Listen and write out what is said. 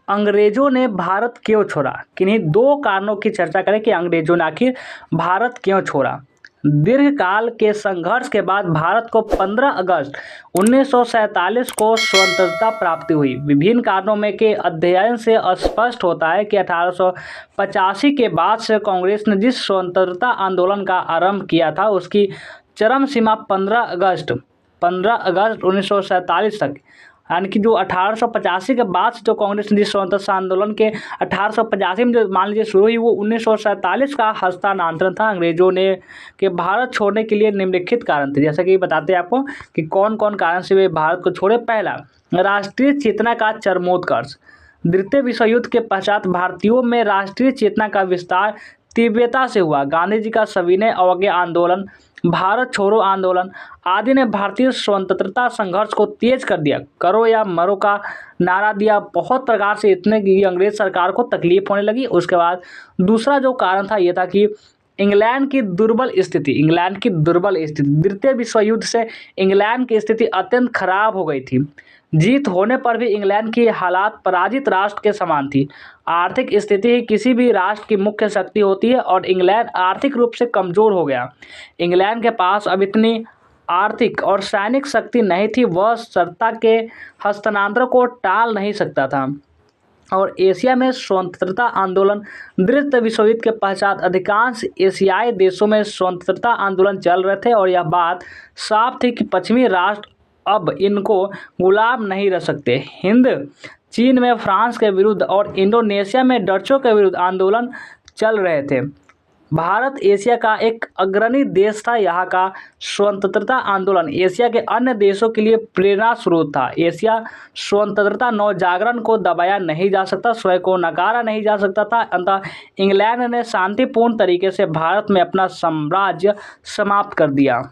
अंग्रेजों ने भारत क्यों छोड़ा? किन्हीं दो कारणों की चर्चा करें कि अंग्रेजों ने आखिर भारत क्यों छोड़ा। दीर्घकाल के संघर्ष के बाद भारत को 15 अगस्त 1947 को स्वतंत्रता प्राप्ति हुई। विभिन्न कारणों में के अध्ययन से स्पष्ट होता है कि 1885 के बाद से कांग्रेस ने जिस स्वतंत्रता आंदोलन का आरंभ किया था उसकी चरम सीमा 15 अगस्त 1947 तक, यानी कि जो 1885 के बाद से जो कांग्रेस ने जिस स्वतंत्रता आंदोलन के 1885 में जो मान लीजिए शुरू हुई वो 1947 का हस्तांतरण था अंग्रेजों ने के भारत छोड़ने के लिए निम्नलिखित कारण थे। जैसा कि बताते हैं आपको कि कौन कौन कारण से वे भारत को छोड़े। पहला, राष्ट्रीय चेतना का चरमोत्कर्ष। द्वितीय विश्व युद्ध के पश्चात भारतीयों में राष्ट्रीय चेतना का विस्तार तीव्रता से हुआ। गांधी जी का सविनय अवज्ञा आंदोलन, भारत छोड़ो आंदोलन आदि ने भारतीय स्वतंत्रता संघर्ष को तेज कर दिया। करो या मरो का नारा दिया बहुत प्रकार से, इतने कि अंग्रेज सरकार को तकलीफ होने लगी। उसके बाद दूसरा जो कारण था ये था कि इंग्लैंड की दुर्बल स्थिति। द्वितीय विश्व युद्ध से इंग्लैंड की स्थिति अत्यंत खराब हो गई थी। जीत होने पर भी इंग्लैंड की हालात पराजित राष्ट्र के समान थी। आर्थिक स्थिति ही किसी भी राष्ट्र की मुख्य शक्ति होती है और इंग्लैंड आर्थिक रूप से कमज़ोर हो गया। इंग्लैंड के पास अब इतनी आर्थिक और सैनिक शक्ति नहीं थी, वह सत्ता के हस्तांतरण को टाल नहीं सकता था। और एशिया में स्वतंत्रता आंदोलन। द्वितीय विश्व युद्ध के पश्चात अधिकांश एशियाई देशों में स्वतंत्रता आंदोलन चल रहे थे और यह बात साफ थी कि पश्चिमी राष्ट्र अब इनको गुलाम नहीं रह सकते। हिंद, चीन में फ्रांस के विरुद्ध और इंडोनेशिया में डचों के विरुद्ध आंदोलन चल रहे थे। भारत एशिया का एक अग्रणी देश था। यहाँ का स्वतंत्रता आंदोलन एशिया के अन्य देशों के लिए प्रेरणा स्रोत था। एशिया स्वतंत्रता नवजागरण को दबाया नहीं जा सकता, स्वयं को नकारा नहीं जा सकता था। अंततः इंग्लैंड ने शांतिपूर्ण तरीके से भारत में अपना साम्राज्य समाप्त कर दिया।